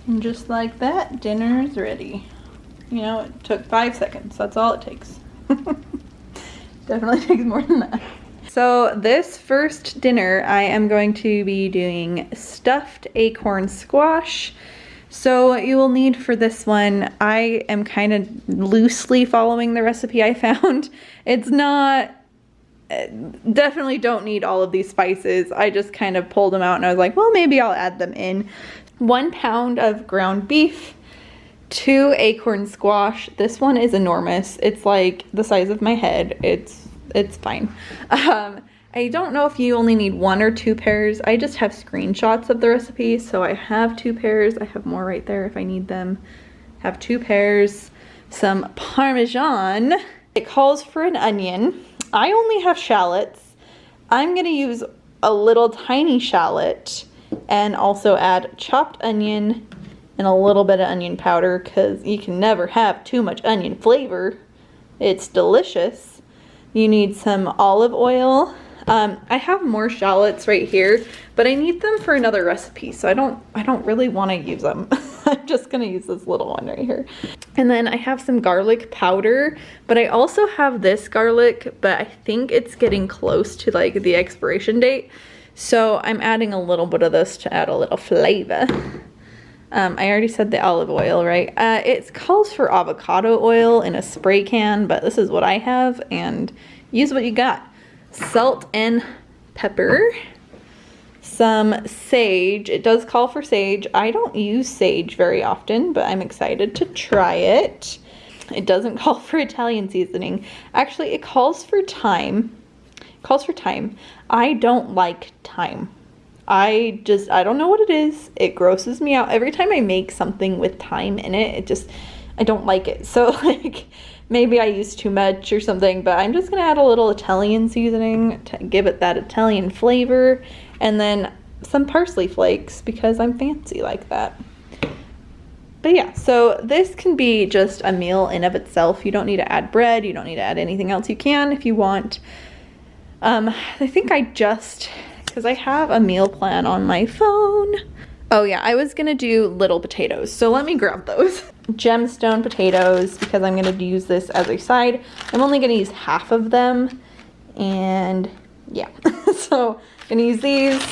And just like that, dinner's ready. You know, it took 5 seconds. That's all it takes. Definitely takes more than that. So this first dinner, I am going to be doing stuffed acorn squash. So you will need for this one, I am kind of loosely following the recipe I found. It's not, definitely don't need all of these spices. I just kind of pulled them out and I was like, well, maybe I'll add them in. 1 pound of ground beef, 2 acorn squash. This one is enormous. It's like the size of my head. It's fine. I don't know if you only need 1 or 2 pairs. I just have screenshots of the recipe, so I have 2 pairs. I have more right there if I need them. Have 2 pairs. Some Parmesan. It calls for an onion. I only have shallots. I'm gonna use a little tiny shallot and also add chopped onion and a little bit of onion powder because you can never have too much onion flavor. It's delicious. You need some olive oil. I have more shallots right here, but I need them for another recipe, so I don't really want to use them. I'm just gonna use this little one right here. And then I have some garlic powder, but I also have this garlic, but I think it's getting close to like the expiration date. So I'm adding a little bit of this to add a little flavor. I already said the olive oil, right? It calls for avocado oil in a spray can, but this is what I have, and use what you got. Salt and pepper. Some sage. It does call for sage. I don't use sage very often, but I'm excited to try it. It doesn't call for Italian seasoning. Actually, it calls for thyme. It calls for thyme. I don't like thyme. I don't know what it is. It grosses me out. Every time I make something with thyme in it, I don't like it. So like, maybe I use too much or something, but I'm just gonna add a little Italian seasoning to give it that Italian flavor, and then some parsley flakes because I'm fancy like that. But yeah, so this can be just a meal in of itself. You don't need to add bread. You don't need to add anything else. You can if you want. I think because I have a meal plan on my phone. Oh yeah, I was gonna do little potatoes, so let me grab those. Gemstone potatoes, because I'm gonna use this as a side. I'm only gonna use half of them, and yeah. So I'm gonna use these,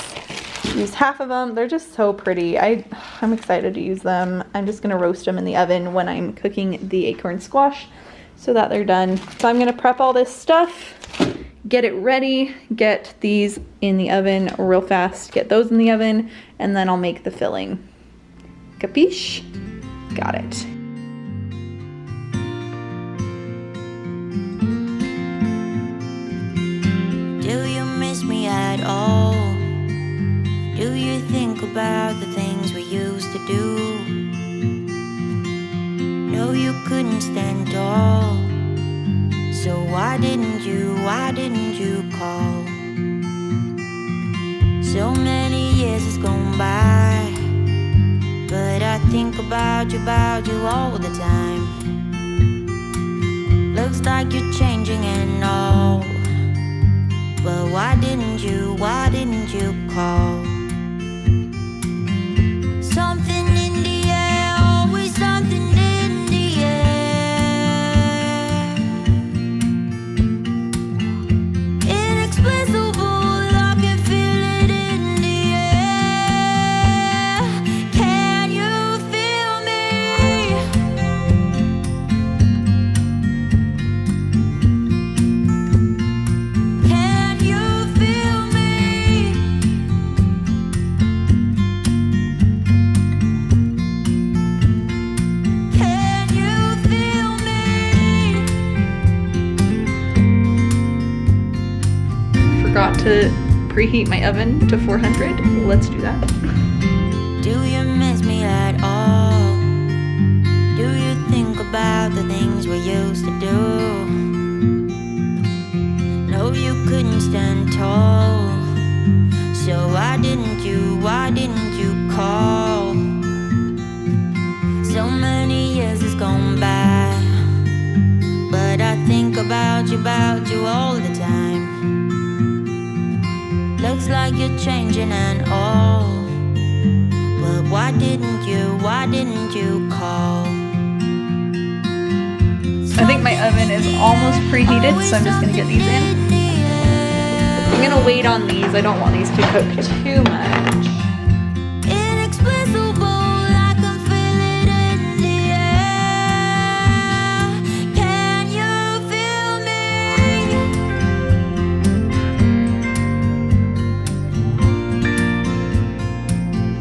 use half of them. They're just so pretty. I'm excited to use them. I'm just gonna roast them in the oven when I'm cooking the acorn squash so that they're done. So I'm gonna prep all this stuff, get it ready, get these in the oven real fast, get those in the oven, and then I'll make the filling. Capiche? Got it. Do you miss me at all? Do you think about the things we used to do? No, you couldn't stand tall. So why didn't you call? So many years has gone by, but I think about you all the time. Looks like you're changing and all, but why didn't you call? Something in the air, always something in the air. Inexplicable, I can feel it in the air. Can you feel me? Can you feel me? Can you feel me? Forgot to preheat my oven to 400. Let's do that. Do you miss me at all? Do you think about the things we used to do? No, you couldn't stand tall. So why didn't you call? So many years has gone by, but I think about you all the time. Looks like you're changing and all, but why didn't oven is almost preheated, so I'm just gonna get these in. I'm gonna wait on these. I don't want these to cook too much. Inexplicable, I can feel it in the air. Can you feel me?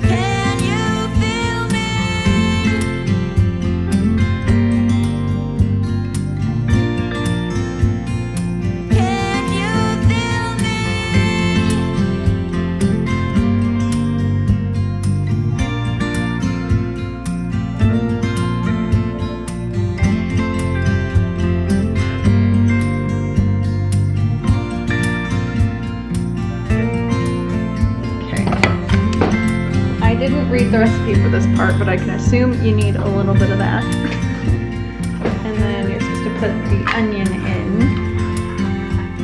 Can you feel me? Can you feel me? Okay. I didn't read the recipe for this part, but I can assume you need a little bit of that. And then you're supposed to put the onion in.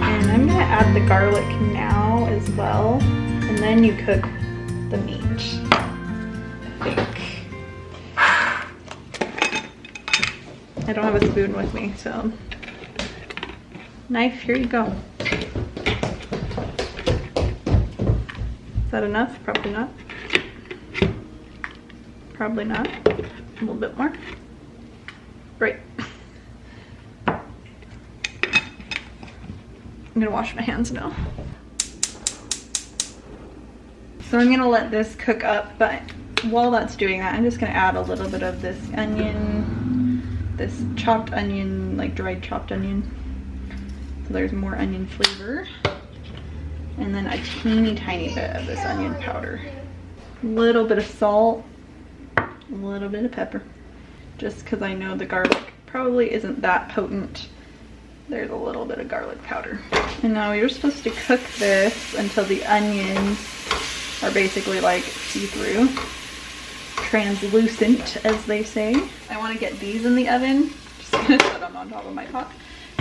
And I'm gonna add the garlic now as well. And then you cook the meat, I think. I don't have a spoon with me, so. Knife, here you go. Is that enough? Probably not. Probably not. A little bit more. Great. I'm gonna wash my hands now. So I'm gonna let this cook up, but while that's doing that, I'm just gonna add a little bit of this onion, this chopped onion, like dried chopped onion. So there's more onion flavor. And then a teeny tiny bit of this onion powder. A little bit of salt, a little bit of pepper. Just because I know the garlic probably isn't that potent. There's a little bit of garlic powder. And now you're supposed to cook this until the onions are basically like see-through. Translucent, as they say. I want to get these in the oven. Just gonna set them on top of my pot.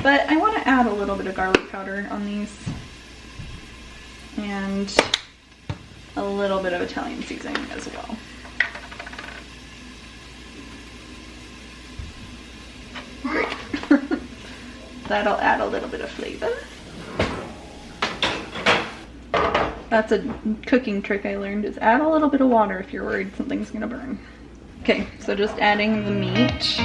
But I want to add a little bit of garlic powder on these. And a little bit of Italian seasoning as well. Great. That'll add a little bit of flavor. That's a cooking trick I learned, is add a little bit of water if you're worried something's gonna burn. Okay, so just adding the meat.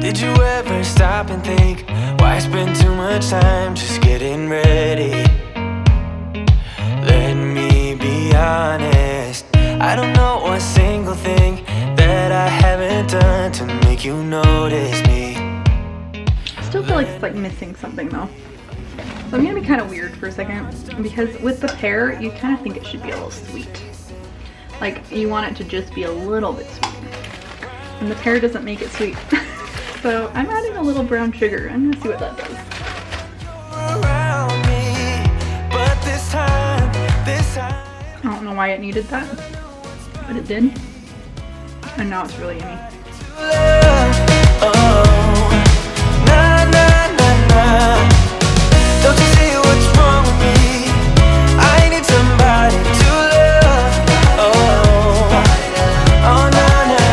Did you ever stop and think, why spend too much time just getting ready? Let me be honest, I don't know a single thing that I haven't done to make you notice me. I still feel like it's like missing something though. So I'm gonna be kind of weird for a second, because with the pear, you kind of think it should be a little sweet. Like, you want it to just be a little bit sweet. And the pear doesn't make it sweet. So I'm adding a little brown sugar. I'm gonna see what that does. I don't know why it needed that, but it did. And now it's really yummy. Don't you see what's wrong with me? I need somebody to love. Oh, no, no.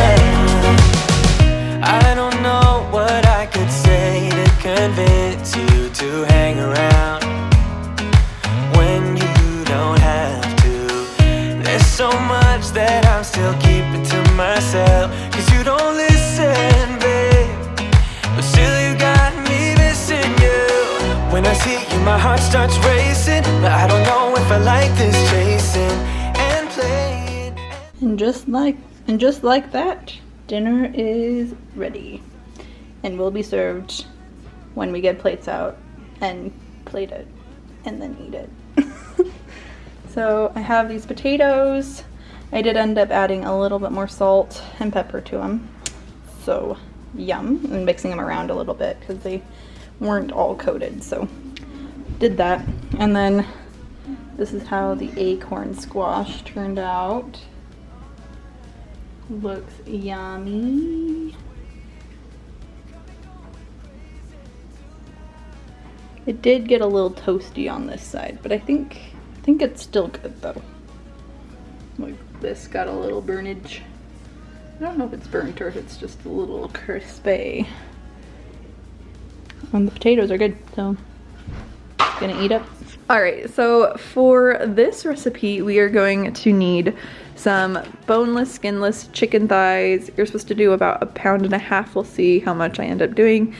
I don't know what I could say to convince you to hang around when you don't have to. There's so much that I'm still keeping to myself, 'cause you don't listen, babe. But still you got me missing you. When I see you, my heart starts racing, but I don't know if I like this chasing and playing. And just like that, dinner is ready. And will be served when we get plates out and plate it and then eat it. So I have these potatoes. I did end up adding a little bit more salt and pepper to them. So yum, and mixing them around a little bit because they weren't all coated, so did that. And then this is how the acorn squash turned out. Looks yummy. It did get a little toasty on this side, but I think it's still good though. Like this got a little burnage. I don't know if it's burnt or if it's just a little crispy. And the potatoes are good, so gonna eat up. All right, so for this recipe, we are going to need some boneless, skinless chicken thighs. You're supposed to do about 1.5 pounds. We'll see how much I end up doing.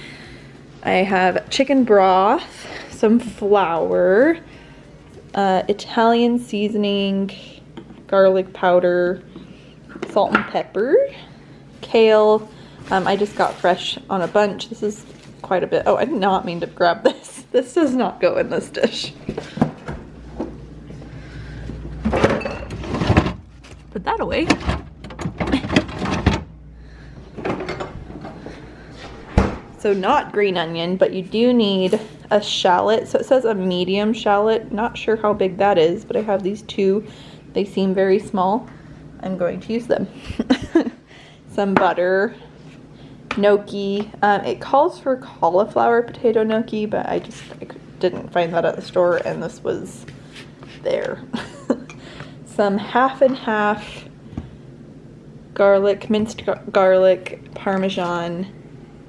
I have chicken broth, some flour, Italian seasoning, garlic powder, salt and pepper, kale. I just got fresh on a bunch. This is quite a bit. Oh, I did not mean to grab this. This does not go in this dish. Put that away. So not green onion, but you do need a shallot. So it says a medium shallot. Not sure how big that is, but I have these two. They seem very small. I'm going to use them. Some butter, gnocchi. It calls for cauliflower potato gnocchi, but I didn't find that at the store, and this was there. Some half and half garlic, minced garlic, Parmesan,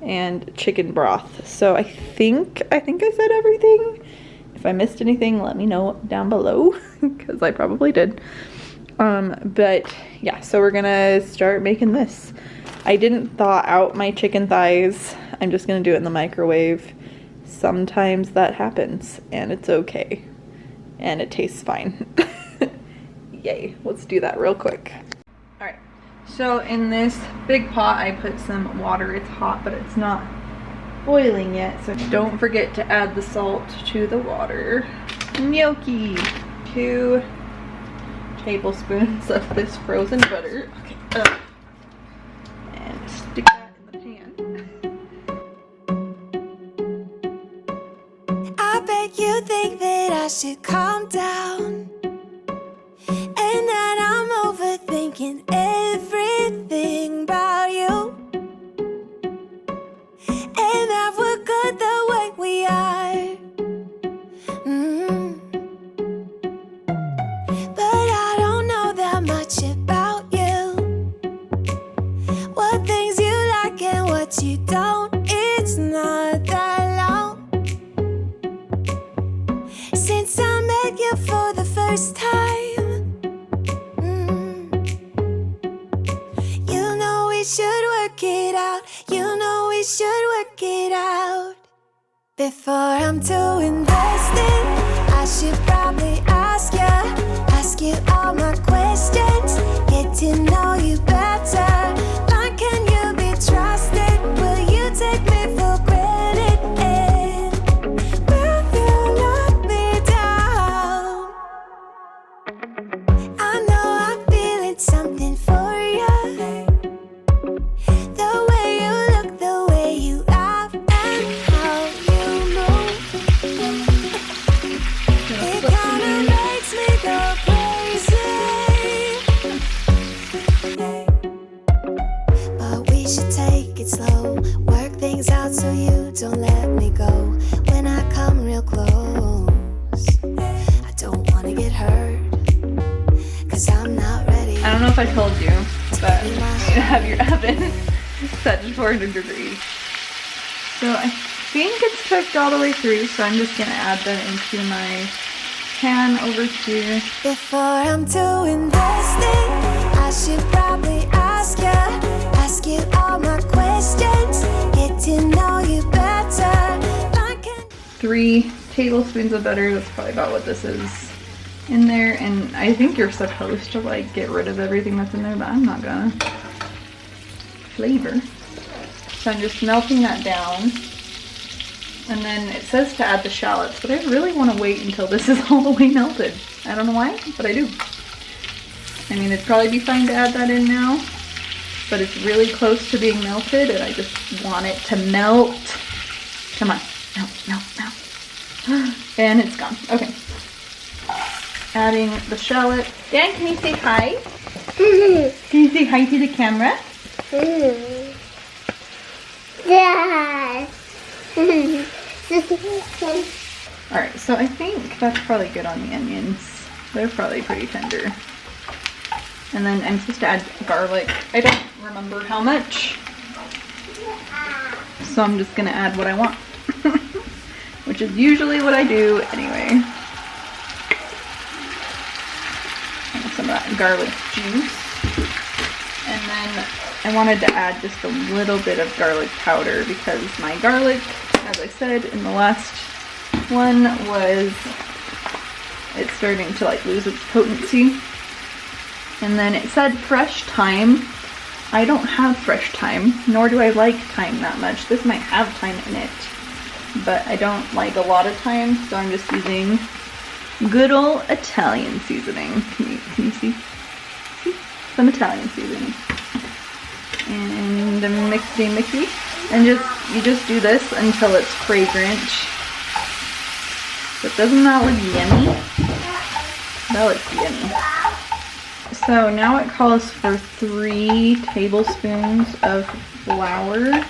and chicken broth. So I think I said everything. If I missed anything, let me know down below, because I probably did. But yeah, so we're gonna start making this. I didn't thaw out my chicken thighs. I'm just gonna do it in the microwave. Sometimes that happens, and it's okay. And it tastes fine. Yay, let's do that real quick. All right, so in this big pot, I put some water. It's hot, but it's not boiling yet, so don't forget to add the salt to the water. Gnocchi, 2 tablespoons of this frozen butter. Okay, and stick that in the pan. I bet you think that I should calm down, and that I'm overthinking everything about you, and that we're good the way we are. But I don't know that much about you, what things you like and what you don't. It's not that long since I met you for the first time. You know we should work it out. You know we should work it out. Before I'm too invested, I should probably ask you all my questions, get to know you better. Like, can you be trusted? Will you take me for granted? And will you let me down? I know I'm feeling something for you. The way you look, the way you laugh, and how you move. It kinda makes me go crazy. But we should take it slow, work things out so you don't let me go. When I come real close, I don't wanna get hurt, 'cause I'm not ready. I don't know if I told you, but you have your oven set to 400 degrees. So I think it's cooked all the way through, so I'm just gonna add that into my pan over here. Before I'm too invested, I should probably ask you all my questions, get to know you better. 3 tablespoons of butter, that's probably about what this is in there, and I think you're supposed to like get rid of everything that's in there, but I'm not gonna. Flavor. So I'm just melting that down. And then it says to add the shallots, but I really want to wait until this is all the way melted. I don't know why, but I do. I mean, it'd probably be fine to add that in now, but it's really close to being melted, and I just want it to melt. Come on, melt, melt, melt. And it's gone. Okay. Adding the shallot. Dan, can you say hi? Can you say hi to the camera? Dad. Alright, so I think that's probably good on the onions. They're probably pretty tender. And then I'm supposed to add garlic. I don't remember how much, so I'm just gonna add what I want, which is usually what I do anyway. And some of that garlic juice. And then I wanted to add just a little bit of garlic powder because my garlic, as I said in the last one, it's starting to like lose its potency. And then it said fresh thyme. I don't have fresh thyme, nor do I like thyme that much. This might have thyme in it, but I don't like a lot of thyme, so I'm just using good old Italian seasoning. Can you see? See? Some Italian seasoning. And mixy. And you just do this until it's fragrant. But doesn't that look yummy? That looks yummy. So now it calls for 3 tablespoons of flour,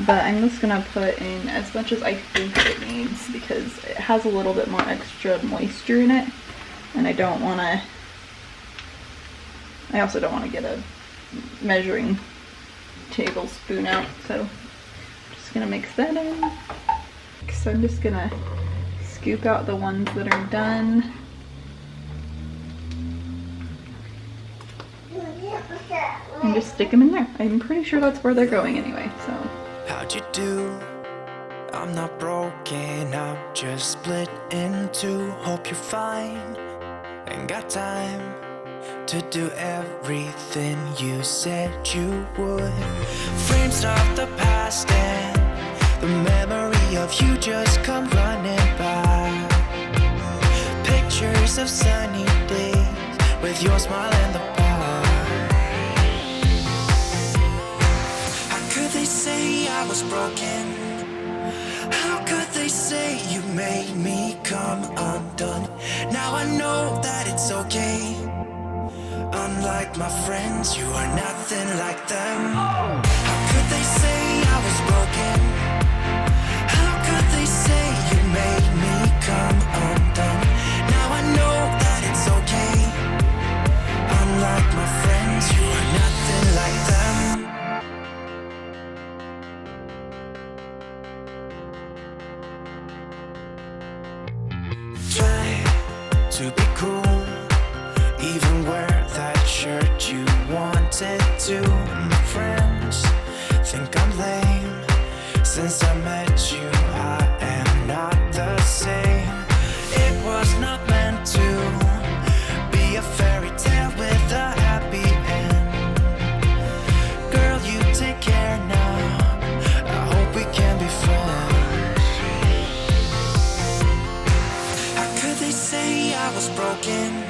but I'm just gonna put in as much as I think it needs because it has a little bit more extra moisture in it, and I also don't want to get a measuring tablespoon out, so I'm just gonna mix that in. So I'm just gonna scoop out the ones that are done. And just stick them in there. I'm pretty sure that's where they're going anyway, so. How'd you do? I'm not broken, I'm just split in two. Hope you're fine, ain't got time to do everything you said you would. Frames of the past and the memory of you just come running by. Pictures of sunny days with your smile in the bar. How could they say I was broken? How could they say you made me come undone? Now I know that it's okay. Unlike my friends, you are nothing like them. How could they say I was broken? How could they say you made me come undone? Now I know that it's okay. Unlike my friends, you are nothing like them. Try to be cool, even wear that shirt you wanted to. My friends think I'm lame. Since I met you, I am not the same. It was not meant to be a fairy tale with a happy end. Girl, you take care now. I hope we can be friends. How could they say I was broken?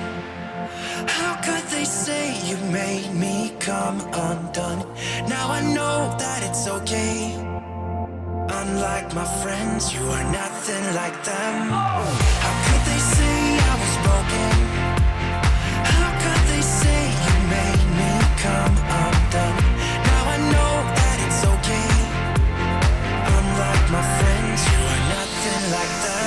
How could they say you made me come undone? Now I know that it's okay. Unlike my friends, you are nothing like them. How could they say I was broken? How could they say you made me come undone? Now I know that it's okay. Unlike my friends, you are nothing like them.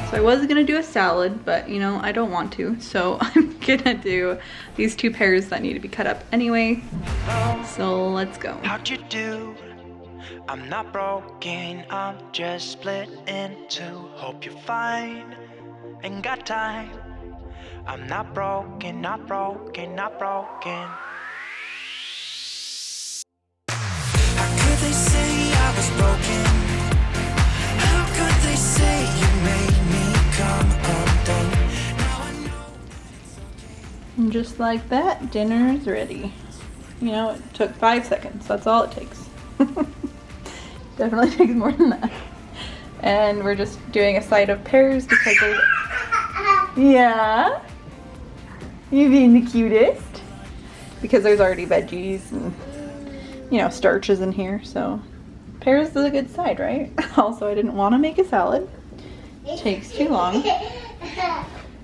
So I was gonna do a salad, but you know, I don't want to. So I'm gonna do these 2 pears that need to be cut up anyway. So let's go. How'd you do? I'm not broken, I'm just split in two. Hope you're fine, ain't got time. I'm not broken, not broken, not broken. How could they say I was broken? How could they say you made me come undone? Now I know that it's okay. And just like that, dinner is ready. You know, it took 5 seconds. That's all it takes. Definitely takes more than that. And we're just doing a side of pears because there's... Yeah? You being the cutest? Because there's already veggies and, you know, starches in here, so... Pears is a good side, right? Also, I didn't want to make a salad. It takes too long.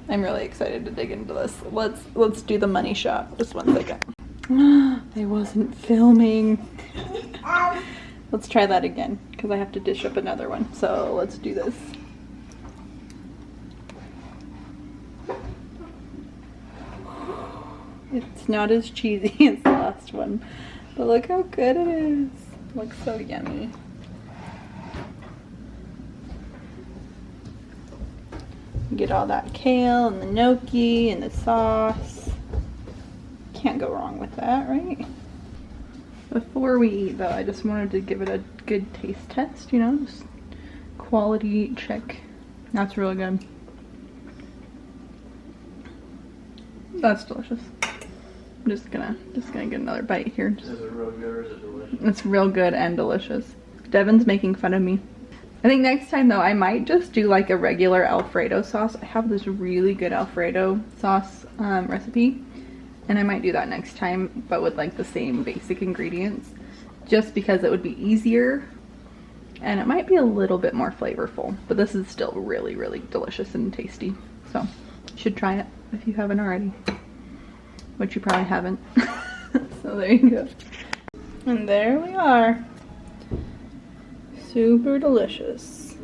I'm really excited to dig into this. Let's do the money shot. Just 1 second. I wasn't filming. Let's try that again because I have to dish up another one. So let's do this. It's not as cheesy as the last one, but look how good it is. It looks so yummy. Get all that kale and the gnocchi and the sauce. Can't go wrong with that, right? Before we eat though, I just wanted to give it a good taste test, you know, just quality check. That's really good. That's delicious. I'm just gonna get another bite here. Is it real good or is it delicious? It's real good and delicious. Devin's making fun of me. I think next time though, I might just do like a regular Alfredo sauce. I have this really good Alfredo sauce recipe, and I might do that next time, but with like the same basic ingredients, just because it would be easier and it might be a little bit more flavorful. But this is still really, really delicious and tasty. So you should try it if you haven't already, which you probably haven't. So there you go. And there we are. Super delicious.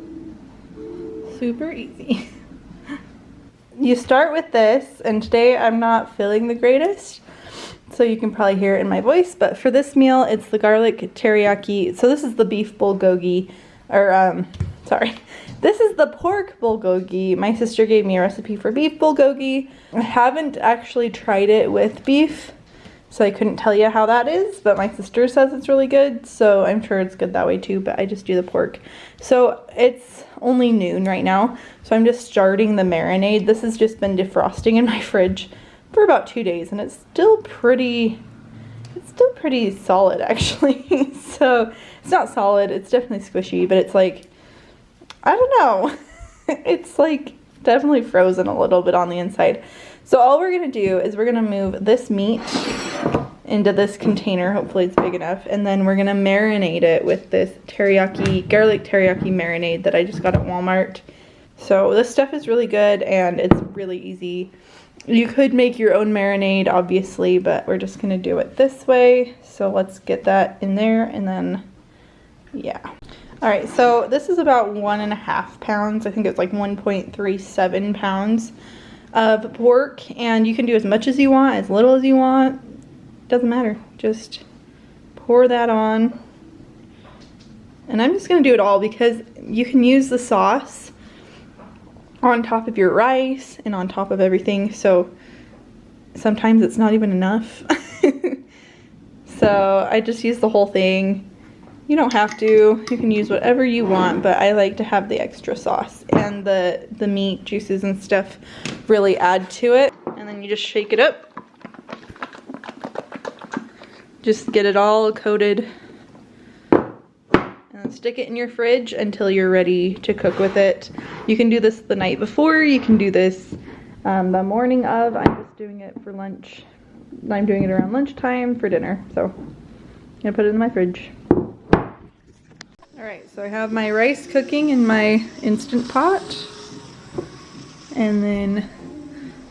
Super easy. You start with this, and today I'm not feeling the greatest, so you can probably hear it in my voice, but for this meal, it's the garlic teriyaki. So this is the beef bulgogi, or sorry, this is the pork bulgogi. My sister gave me a recipe for beef bulgogi. I haven't actually tried it with beef, so I couldn't tell you how that is, but my sister says it's really good, so I'm sure it's good that way too, but I just do the pork. So it's only noon right now, so I'm just starting the marinade. This has just been defrosting in my fridge for about 2 days, and it's still pretty solid actually. So it's not solid, it's definitely squishy, but it's like, I don't know. It's like definitely frozen a little bit on the inside. So all we're gonna do is we're gonna move this meat into this container, hopefully it's big enough, and then we're gonna marinate it with this teriyaki, garlic teriyaki marinade that I just got at Walmart. So this stuff is really good and it's really easy. You could make your own marinade, obviously, but we're just gonna do it this way. So let's get that in there, and then, yeah. All right, so this is about 1.5 pounds. I think it's like 1.37 pounds of pork, and you can do as much as you want, as little as you want. Doesn't matter. Just pour that on. And I'm just gonna do it all because you can use the sauce on top of your rice and on top of everything, so sometimes it's not even enough. So I just use the whole thing. You don't have to, you can use whatever you want, but I like to have the extra sauce, and the meat juices and stuff really add to it. And then you just shake it up. Just get it all coated, and stick it in your fridge until you're ready to cook with it. You can do this the night before, you can do this the morning of. I'm just doing it for lunch. I'm doing it around lunchtime for dinner, so I'm gonna put it in my fridge. Alright, so I have my rice cooking in my Instant Pot, and then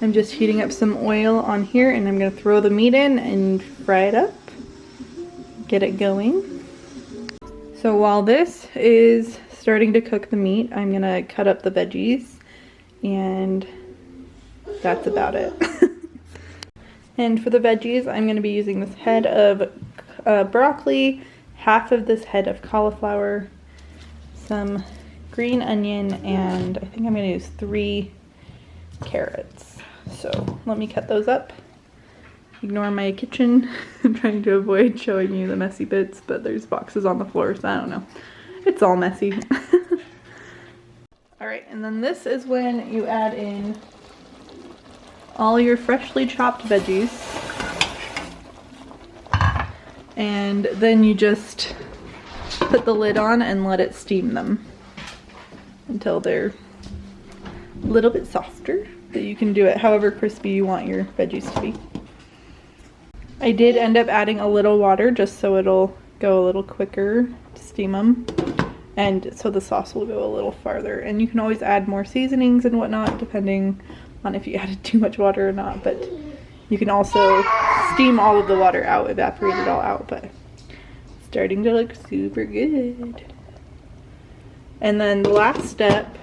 I'm just heating up some oil on here, and I'm gonna throw the meat in and fry it up. Get it going. So while this is starting to cook the meat, I'm gonna cut up the veggies, and that's about it. And for the veggies, I'm gonna be using this head of broccoli, half of this head of cauliflower, some green onion, and I think I'm gonna use 3 carrots. So let me cut those up. Ignore my kitchen. I'm trying to avoid showing you the messy bits, but there's boxes on the floor, so I don't know. It's all messy. Alright, and then this is when you add in all your freshly chopped veggies. And then you just put the lid on and let it steam them until they're a little bit softer. But you can do it however crispy you want your veggies to be. I did end up adding a little water just so it'll go a little quicker to steam them, and so the sauce will go a little farther. And you can always add more seasonings and whatnot depending on if you added too much water or not, but you can also steam all of the water out, evaporate it all out, but starting to look super good. And then the last step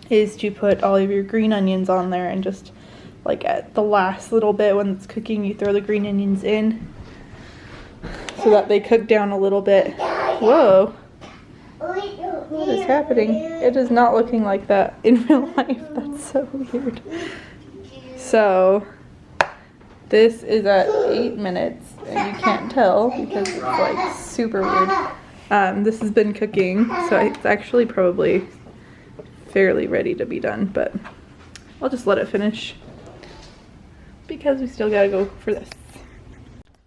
is to put all of your green onions on there, and just like at the last little bit when it's cooking, you throw the green onions in so that they cook down a little bit. Whoa, what is happening? It is not looking like that in real life. That's so weird. So this is at 8 minutes, and you can't tell because it's like super weird. This has been cooking, so it's actually probably fairly ready to be done, but I'll just let it finish because we still gotta go for this.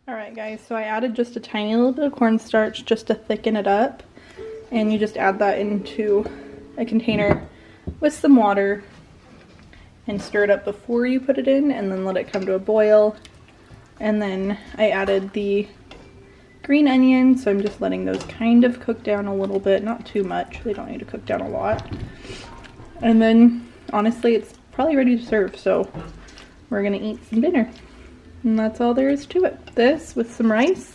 Alright guys, so I added just a tiny little bit of cornstarch just to thicken it up, and you just add that into a container with some water and stir it up before you put it in, and then let it come to a boil. And then I added the green onions, so I'm just letting those kind of cook down a little bit, not too much, they don't need to cook down a lot. And then honestly it's probably ready to serve, so we're gonna eat some dinner. And that's all there is to it. This with some rice.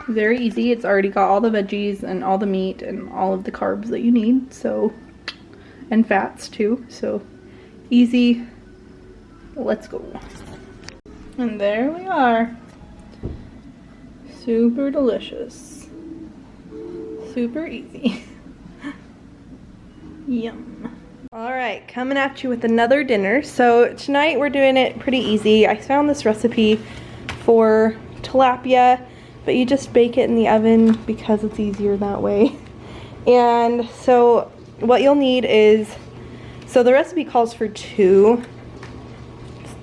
Very easy. It's already got all the veggies and all the meat and all of the carbs that you need, so, and fats too, so easy. Let's go. And there we are. Super delicious. Super easy. Yum. Alright, coming at you with another dinner. So tonight we're doing it pretty easy. I found this recipe for tilapia, but you just bake it in the oven because it's easier that way. And so what you'll need is, so the recipe calls for 2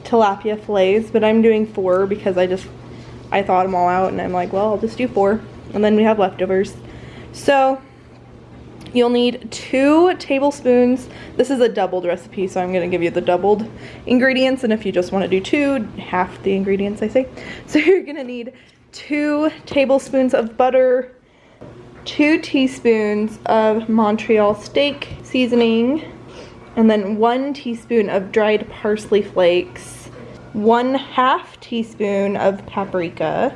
tilapia fillets, but I'm doing 4 because I thought them all out, and I'm like, well, I'll just do 4, and then we have leftovers. So you'll need 2 tablespoons. This is a doubled recipe, so I'm going to give you the doubled ingredients, and if you just want to do 2, half the ingredients I say. So you're going to need 2 tablespoons of butter, 2 teaspoons of Montreal steak seasoning, and then 1 teaspoon of dried parsley flakes, 1/2 teaspoon of paprika,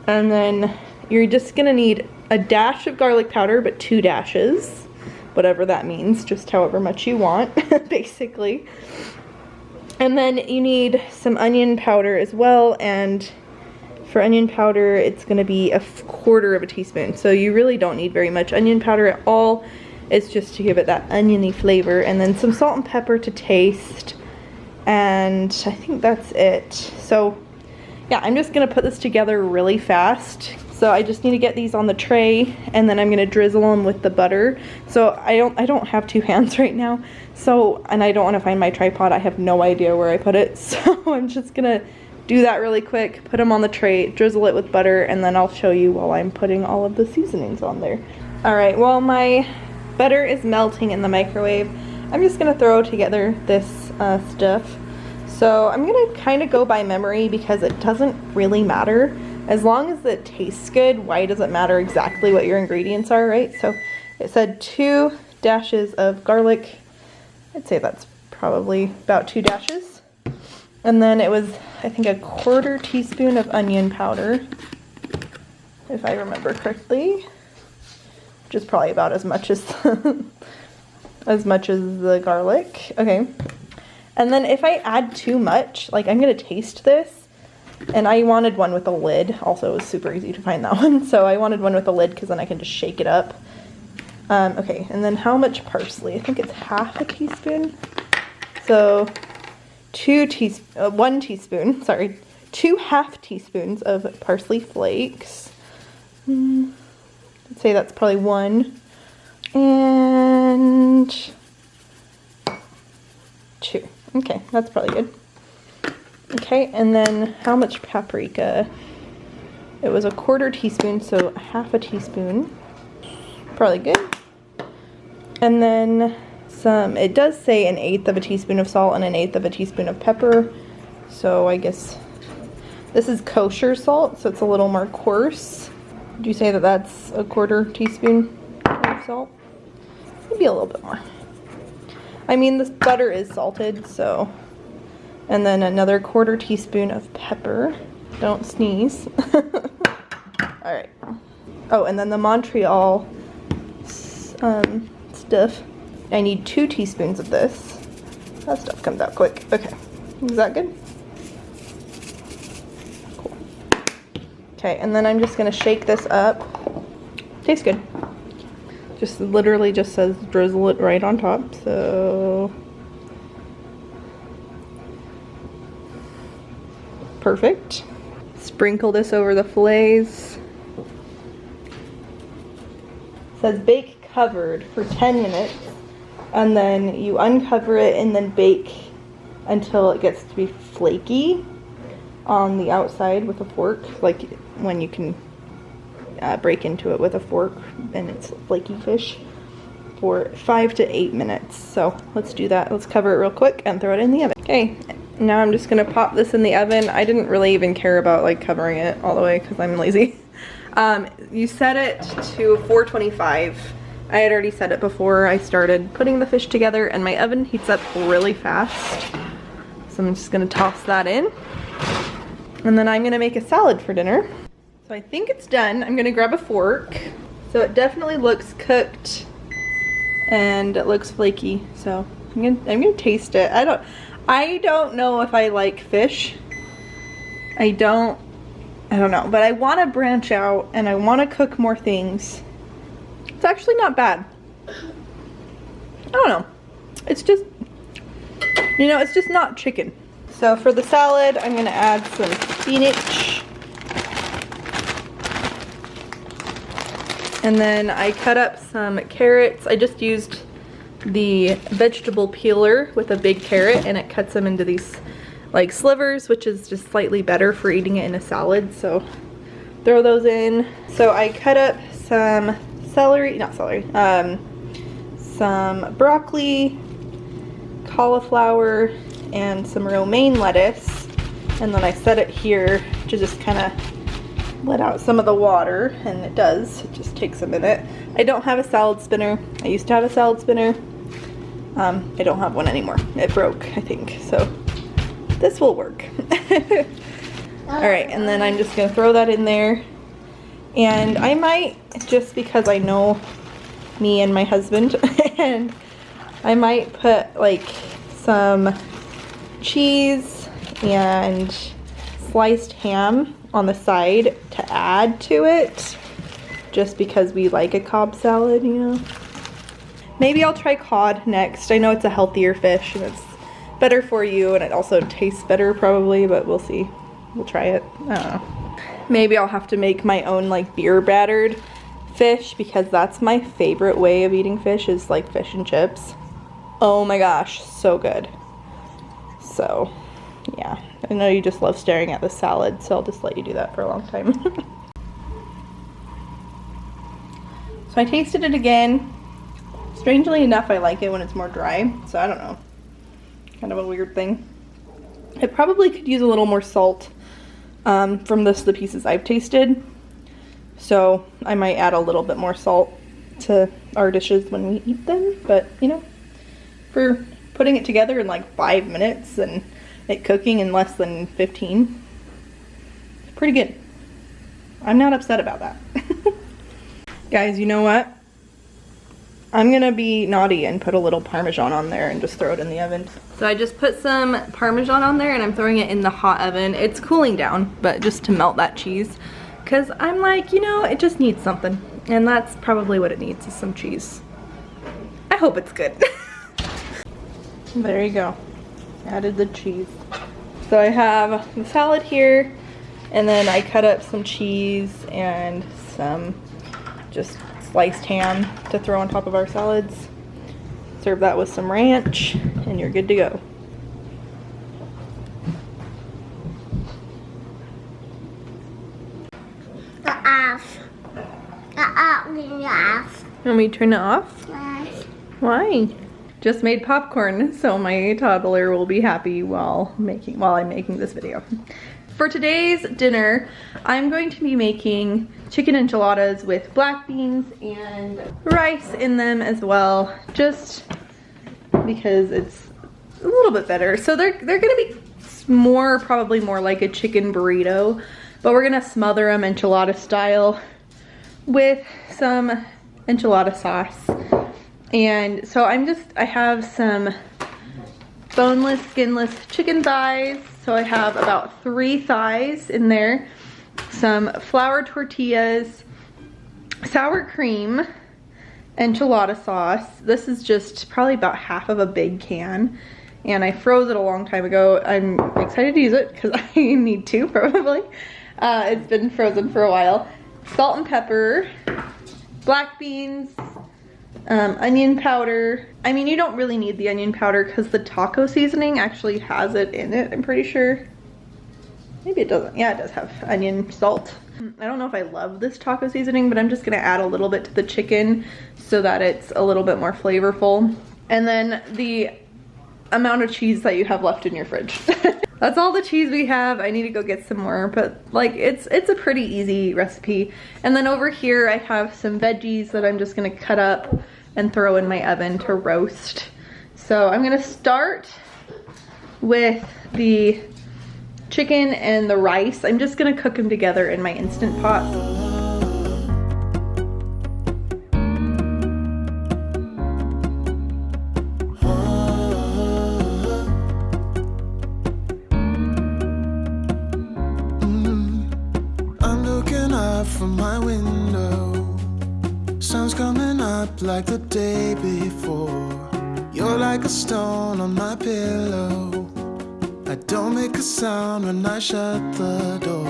and then you're just going to need a dash of garlic powder, but 2 dashes, whatever that means, just however much you want, basically. And then you need some onion powder as well, and for onion powder, it's gonna be 1/4 teaspoon. So you really don't need very much onion powder at all. It's just to give it that oniony flavor, and then some salt and pepper to taste, and I think that's it. So yeah, I'm just gonna put this together really fast. So I just need to get these on the tray, and then I'm gonna drizzle them with the butter. So I don't have 2 hands right now. So, and I don't want to find my tripod. I have no idea where I put it. So I'm just gonna do that really quick, put them on the tray, drizzle it with butter, and then I'll show you while I'm putting all of the seasonings on there. All right, while my butter is melting in the microwave, I'm just gonna throw together this stuff. So I'm gonna kind of go by memory because it doesn't really matter. As long as it tastes good, why does it matter exactly what your ingredients are, right? So it said 2 dashes of garlic. I'd say that's probably about 2 dashes. And then it was, I think, 1/4 teaspoon of onion powder, if I remember correctly, which is probably about as much as the garlic. Okay. And then if I add too much, like, I'm gonna taste this. And I wanted one with a lid. Also, it was super easy to find that one. So I wanted one with a lid because then I can just shake it up. Okay, and then how much parsley? I think it's 1/2 teaspoon. So 1 teaspoon, sorry, 2/2 teaspoons of parsley flakes. I'd say that's probably 1. And 2. Okay, that's probably good. Okay, and then how much paprika? It was 1/4 teaspoon, so 1/2 teaspoon. Probably good. And then some, it does say 1/8 teaspoon of salt and 1/8 teaspoon of pepper. So I guess this is kosher salt, so it's a little more coarse. Would you say that that's 1/4 teaspoon of salt? Maybe a little bit more. I mean, this butter is salted, so. And then another 1/4 teaspoon of pepper. Don't sneeze. All right. Oh, and then the Montreal stuff. I need 2 teaspoons of this. That stuff comes out quick. Okay, is that good? Cool. Okay, and then I'm just gonna shake this up. Tastes good. Just literally just says drizzle it right on top, so. Perfect. Sprinkle this over the fillets. It says bake covered for 10 minutes, and then you uncover it and then bake until it gets to be flaky on the outside with a fork, like when you can break into it with a fork and it's flaky fish, for 5 to 8 minutes. So let's do that. Let's cover it real quick and throw it in the oven. Okay, now I'm just gonna pop this in the oven. I didn't really even care about like covering it all the way because I'm lazy. You set it to 425. I had already set it before I started putting the fish together, and my oven heats up really fast. So I'm just gonna toss that in. And then I'm gonna make a salad for dinner. So I think it's done. I'm gonna grab a fork. So it definitely looks cooked and it looks flaky. So I'm gonna taste it. I don't know if I like fish. I don't know, but I want to branch out and I want to cook more things. It's actually not bad. I don't know. It's just, you know, it's just not chicken. So for the salad, I'm gonna add some spinach. And then I cut up some carrots. I just used the vegetable peeler with a big carrot, and it cuts them into these like slivers, which is just slightly better for eating it in a salad. So throw those in. So I cut up some some broccoli, cauliflower, and some romaine lettuce. And then I set it here to just kind of let out some of the water, and it does. It just takes a minute. I don't have a salad spinner. I used to have a salad spinner. I don't have one anymore. It broke, I think. So this will work. All right, and then I'm just gonna throw that in there. And I might, just because I know me and my husband, and I might put like some cheese and sliced ham on the side to add to it, just because we like a Cobb salad, you know. Maybe I'll try cod next. I know it's a healthier fish and it's better for you, and it also tastes better probably, but we'll see. We'll try it. I don't know. Maybe I'll have to make my own like beer battered fish, because that's my favorite way of eating fish, is like fish and chips. Oh my gosh, so good. So yeah, I know you just love staring at the salad, so I'll just let you do that for a long time. So I tasted it again. Strangely enough, I like it when it's more dry, so I don't know. Kind of a weird thing. It probably could use a little more salt from the pieces I've tasted. So I might add a little bit more salt to our dishes when we eat them. But, you know, for putting it together in like 5 minutes and it cooking in less than 15, it's pretty good. I'm not upset about that. Guys, you know what? I'm gonna be naughty and put a little Parmesan on there and just throw it in the oven. So I just put some Parmesan on there and I'm throwing it in the hot oven. It's cooling down, but just to melt that cheese. Cause I'm like, you know, it just needs something. And that's probably what it needs, is some cheese. I hope it's good. There you go. Added the cheese. So I have the salad here, and then I cut up some cheese and some just sliced ham to throw on top of our salads. Serve that with some ranch and you're good to go. Off. Off. Want me to turn it off? Yes. Why? Just made popcorn, so my toddler will be happy while I'm making this video. For today's dinner, I'm going to be making chicken enchiladas with black beans and rice in them as well, just because it's a little bit better. So they're gonna be probably more like a chicken burrito, but we're gonna smother them enchilada style with some enchilada sauce. And so I have some boneless, skinless chicken thighs. So I have about 3 thighs in there, some flour tortillas, sour cream, enchilada sauce. This is just probably about half of a big can, and I froze it a long time ago. I'm excited to use it because I need to probably. It's been frozen for a while. Salt and pepper, black beans, onion powder. I mean, you don't really need the onion powder because the taco seasoning actually has it in it, I'm pretty sure. Maybe it doesn't. Yeah, it does have onion, salt. I don't know if I love this taco seasoning, but I'm just gonna add a little bit to the chicken so that it's a little bit more flavorful. And then the amount of cheese that you have left in your fridge. That's all the cheese we have. I need to go get some more, but like it's a pretty easy recipe. And then over here I have some veggies that I'm just gonna cut up and throw in my oven to roast. So I'm gonna start with the chicken and the rice. I'm just gonna cook them together in my Instant Pot. I'm looking out from my window. Sun's coming up like the day before. You're like a stone on my pillow. I don't make a sound when I shut the door.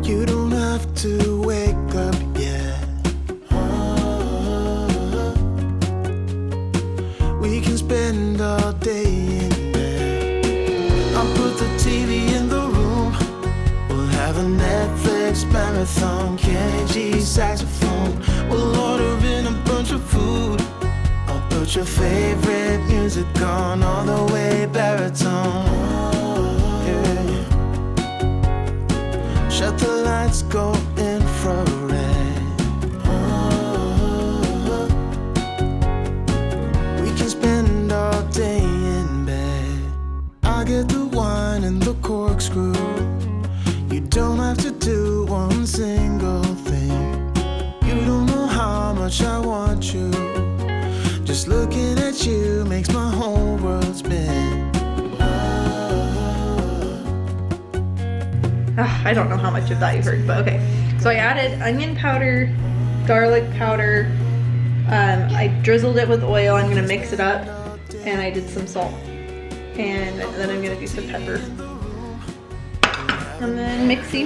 You don't have to wake up yet. We can spend all day in bed. I'll put the TV in the room. We'll have a Netflix marathon. Kenny G saxophone. We'll order in a bunch of food. Put your favorite music on all the way baritone. Yeah. Shut the lights, go infrared. We can spend all day in bed. I get the wine and the corkscrew. You don't have to do one single thing. You don't know how much I want you. Just looking at you makes my whole world spin. I don't know how much of that you heard, but okay. So I added onion powder, garlic powder. I drizzled it with oil. I'm gonna mix it up, and I did some salt, and then I'm gonna do some pepper, and then mixy,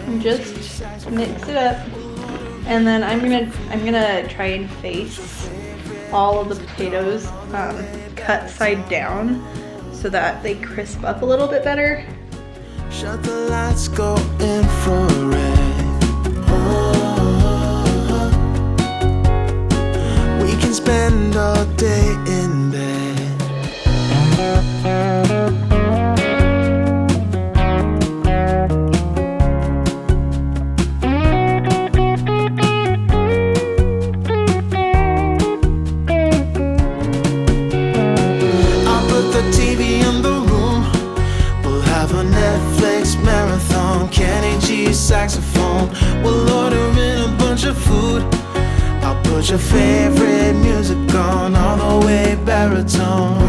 and just mix it up. And then I'm gonna try and face all of the potatoes cut side down so that they crisp up a little bit better. Shut the lights, go infrared. We can spend all day in bed. Saxophone. We'll order in a bunch of food. I'll put your favorite music on all the way baritone.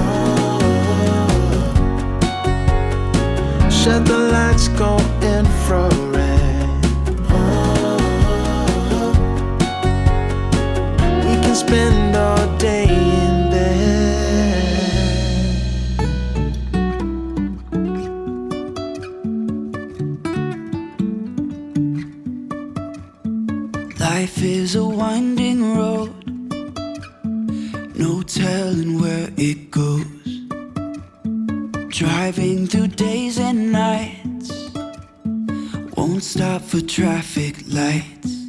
Shut the lights, go infrared. We can spend all day in bed. Life is a winding road, no telling where it goes. Driving through days and nights, won't stop for traffic lights.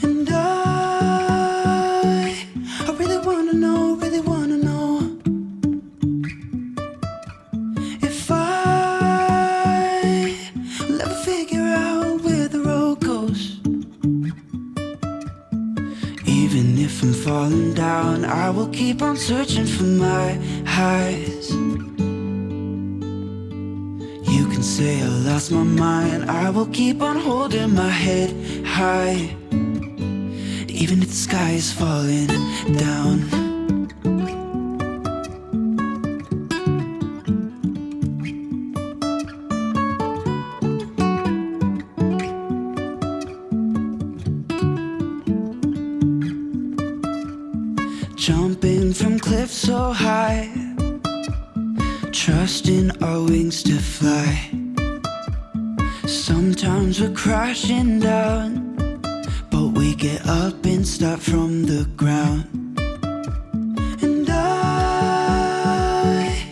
And I really wanna know if will ever figure out where the road goes. Even if I'm falling down, I will keep on searching for my highs. can say I lost my mind. I will keep on holding my head high, even if the sky is falling down. Jumping from cliffs so high, trusting our wings to fly. Sometimes we're crashing down, but we get up and start from the ground. And I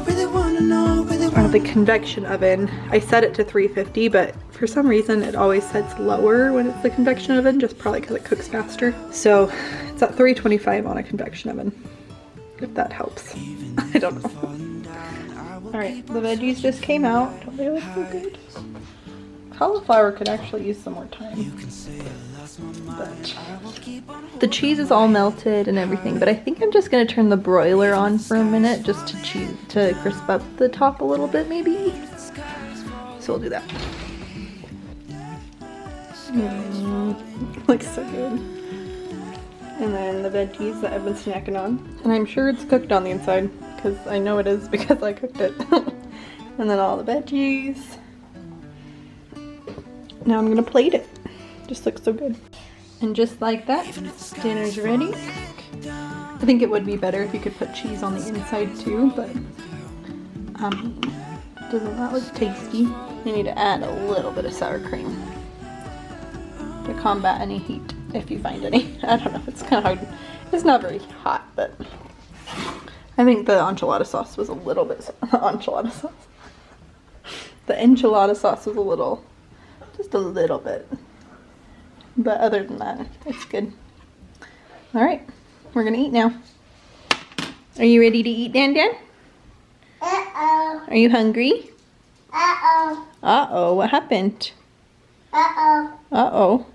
really wanna know, The convection oven, I set it to 350, but for some reason it always sets lower when it's the convection oven, just probably because it cooks faster. So it's at 325 on a convection oven, if that helps. I don't know. Alright, the veggies just came out. Don't they look so good? Cauliflower could actually use some more time. But the cheese is all melted and everything, but I think I'm just gonna turn the broiler on for a minute just to crisp up the top a little bit maybe. So we'll do that. Looks so good. And then the veggies that I've been snacking on. And I'm sure it's cooked on the inside, because I know it is because I cooked it. And then all the veggies. Now I'm gonna plate it. Just looks so good. And just like that, dinner's ready. I think it would be better if you could put cheese on the inside too, but doesn't that look tasty? You need to add a little bit of sour cream to combat any heat, if you find any. I don't know, it's kind of hard. It's not very hot, but I think the enchilada sauce was a little bit, the enchilada sauce was a little, just a little bit. But other than that, it's good. All right, we're gonna eat now. Are you ready to eat, Dan Dan? Uh-oh. Are you hungry? Uh-oh. Uh-oh, what happened? Uh-oh. Uh-oh.